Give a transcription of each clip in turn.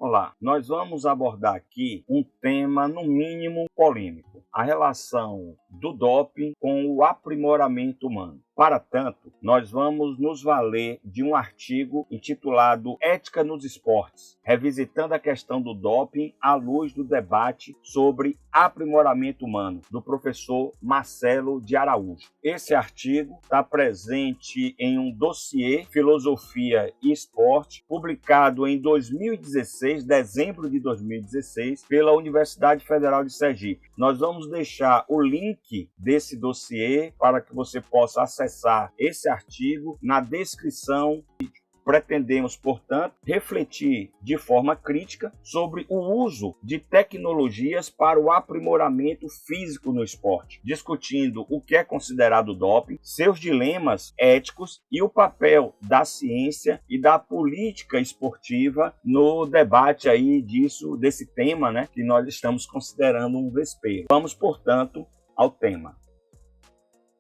Olá, nós vamos abordar aqui um tema no mínimo polêmico, a relação do doping com o aprimoramento humano. Para tanto, nós vamos nos valer de um artigo intitulado Ética nos Esportes, revisitando a questão do doping à luz do debate sobre aprimoramento humano, do professor Marcelo de Araújo. Esse artigo está presente em um dossiê Filosofia e Esporte, publicado em 2016, dezembro de 2016, pela Universidade Federal de Sergipe. Nós vamos deixar o link desse dossiê para que você possa acessar esse artigo na descrição do vídeo. Pretendemos, portanto, refletir de forma crítica sobre o uso de tecnologias para o aprimoramento físico no esporte, discutindo o que é considerado doping, seus dilemas éticos e o papel da ciência e da política esportiva no debate aí desse tema, né, que nós estamos considerando um vespeiro. Vamos, portanto, ao tema.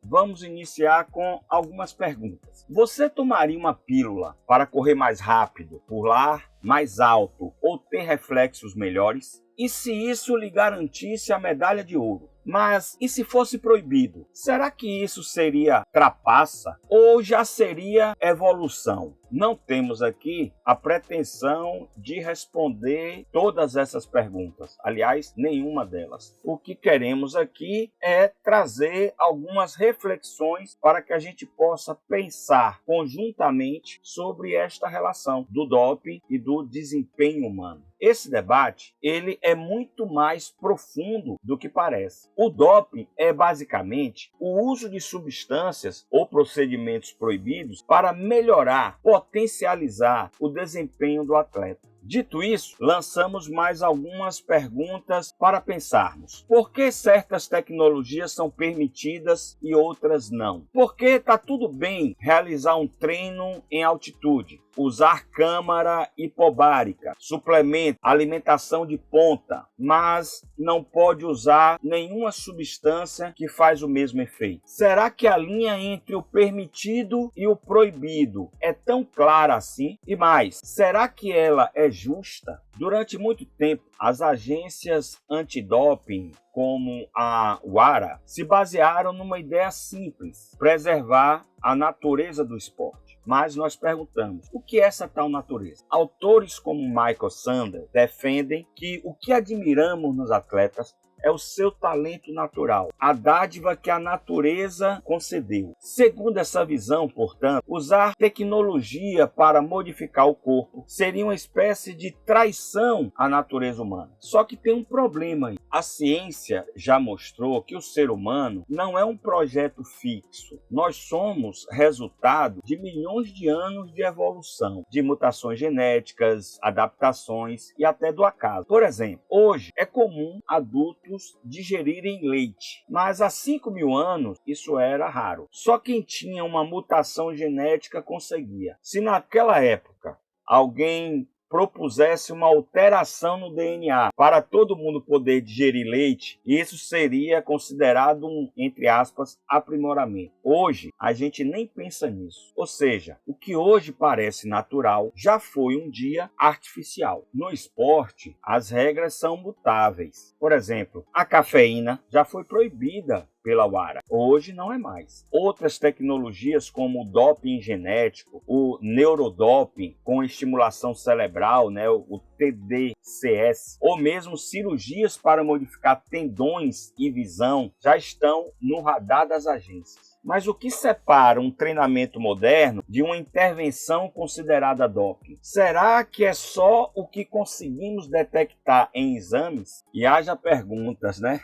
Vamos iniciar com algumas perguntas. Você tomaria uma pílula para correr mais rápido, pular mais alto ou ter reflexos melhores? E se isso lhe garantisse a medalha de ouro? Mas e se fosse proibido? Será que isso seria trapaça ou já seria evolução? Não temos aqui a pretensão de responder todas essas perguntas. Aliás, nenhuma delas. O que queremos aqui é trazer algumas reflexões para que a gente possa pensar conjuntamente sobre esta relação do doping e do desempenho humano. Esse debate, ele é muito mais profundo do que parece. O doping é basicamente o uso de substâncias ou procedimentos proibidos para melhorar, potencializar o desempenho do atleta. Dito isso, lançamos mais algumas perguntas para pensarmos. Por que certas tecnologias são permitidas e outras não? Por que está tudo bem realizar um treino em altitude, usar câmara hipobárica, suplemento, alimentação de ponta, mas não pode usar nenhuma substância que faz o mesmo efeito? Será que a linha entre o permitido e o proibido é tão clara assim? E mais, será que ela é justa? Durante muito tempo, as agências antidoping, como a WADA, se basearam numa ideia simples: preservar a natureza do esporte. Mas nós perguntamos, o que é essa tal natureza? Autores como Michael Sanders defendem que o que admiramos nos atletas é o seu talento natural, a dádiva que a natureza concedeu. Segundo essa visão, portanto, usar tecnologia para modificar o corpo seria uma espécie de traição à natureza humana. Só que tem um problema aí. A ciência já mostrou que o ser humano não é um projeto fixo. Nós somos resultado de milhões de anos de evolução, de mutações genéticas, adaptações e até do acaso. Por exemplo, hoje é comum adultos digerirem leite, mas há 5.000 anos isso era raro. Só quem tinha uma mutação genética conseguia. Se naquela época alguém propusesse uma alteração no DNA para todo mundo poder digerir leite, isso seria considerado um, entre aspas, aprimoramento. Hoje, a gente nem pensa nisso. Ou seja, o que hoje parece natural já foi um dia artificial. No esporte, as regras são mutáveis. Por exemplo, a cafeína já foi proibida pela WADA. Hoje não é mais. Outras tecnologias como o doping genético, o neurodoping com estimulação cerebral, né, o TDCS, ou mesmo cirurgias para modificar tendões e visão já estão no radar das agências. Mas o que separa um treinamento moderno de uma intervenção considerada doping? Será que é só o que conseguimos detectar em exames? E haja perguntas, né?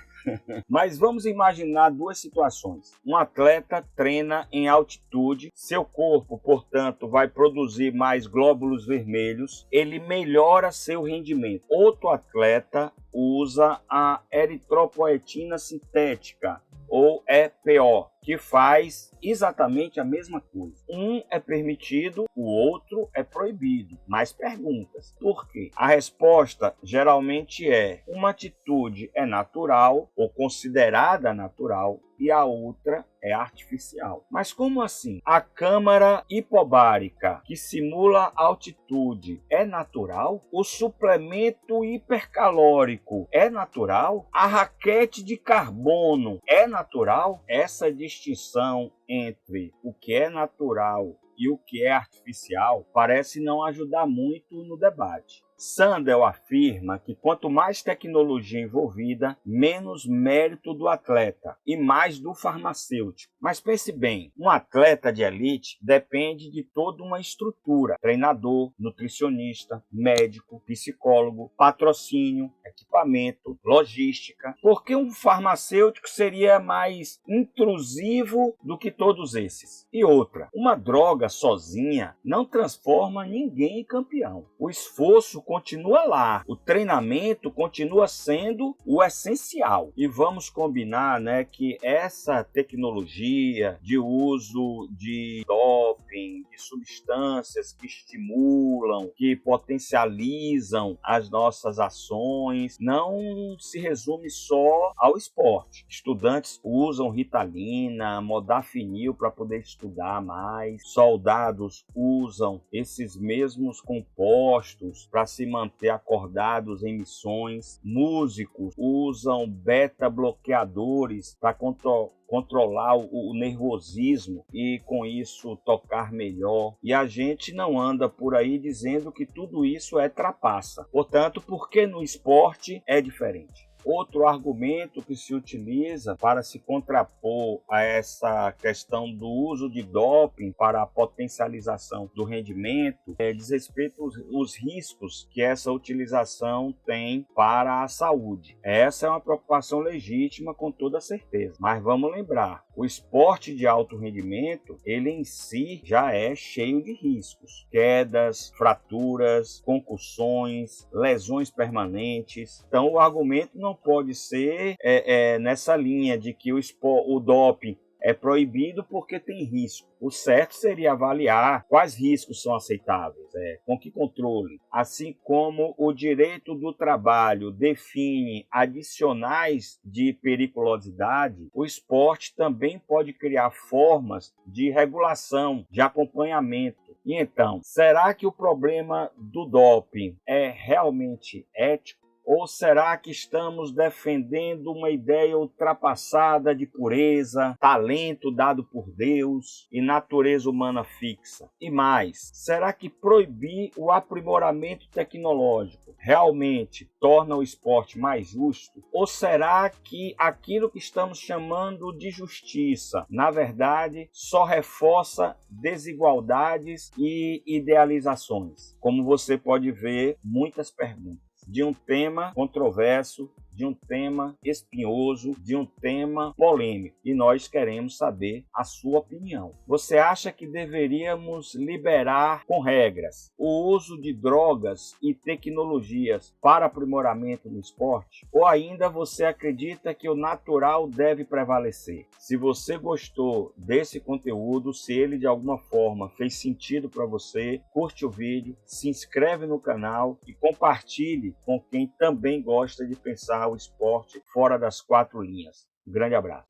Mas vamos imaginar duas situações. Um atleta treina em altitude, seu corpo, portanto, vai produzir mais glóbulos vermelhos, ele melhora seu rendimento. Outro atleta usa a eritropoetina sintética, ou EPO, que faz exatamente a mesma coisa. Um é permitido, o outro é proibido. Mais perguntas. Por quê? A resposta geralmente é: uma atitude é natural ou considerada natural e a outra é artificial. Mas como assim? A câmara hipobárica, que simula altitude, é natural? O suplemento hipercalórico é natural? A raquete de carbono é natural? Essa distinção entre o que é natural e o que é artificial parece não ajudar muito no debate. Sandel afirma que quanto mais tecnologia envolvida, menos mérito do atleta e mais do farmacêutico. Mas pense bem, um atleta de elite depende de toda uma estrutura: treinador, nutricionista, médico, psicólogo, patrocínio, equipamento, logística. Porque um farmacêutico seria mais intrusivo do que todos esses? E outra, uma droga sozinha não transforma ninguém em campeão. O esforço continua lá, o treinamento continua sendo o essencial. E vamos combinar, né, que essa tecnologia de uso de doping, de substâncias que estimulam, que potencializam as nossas ações, não se resume só ao esporte. Estudantes usam Ritalina, Modafinil para poder estudar mais, soldados usam esses mesmos compostos para se manter acordados em missões, músicos usam beta-bloqueadores para controlar o nervosismo e com isso tocar melhor. E a gente não anda por aí dizendo que tudo isso é trapaça. Portanto, por que no esporte é diferente? Outro argumento que se utiliza para se contrapor a essa questão do uso de doping para a potencialização do rendimento diz respeito aos riscos que essa utilização tem para a saúde. Essa é uma preocupação legítima, com toda certeza. Mas vamos lembrar, o esporte de alto rendimento, ele em si já é cheio de riscos. Quedas, fraturas, concussões, lesões permanentes. Então o argumento não pode ser nessa linha de que o doping é proibido porque tem risco. O certo seria avaliar quais riscos são aceitáveis, com que controle. Assim como o direito do trabalho define adicionais de periculosidade, o esporte também pode criar formas de regulação, de acompanhamento. E então, será que o problema do doping é realmente ético? Ou será que estamos defendendo uma ideia ultrapassada de pureza, talento dado por Deus e natureza humana fixa? E mais, será que proibir o aprimoramento tecnológico realmente torna o esporte mais justo? Ou será que aquilo que estamos chamando de justiça, na verdade, só reforça desigualdades e idealizações? Como você pode ver, muitas perguntas de um tema controverso, de um tema espinhoso, de um tema polêmico. E nós queremos saber a sua opinião. Você acha que deveríamos liberar com regras o uso de drogas e tecnologias para aprimoramento no esporte? Ou ainda você acredita que o natural deve prevalecer? Se você gostou desse conteúdo, se ele de alguma forma fez sentido para você, curte o vídeo, se inscreve no canal e compartilhe com quem também gosta de pensar o esporte fora das quatro linhas. Um grande abraço.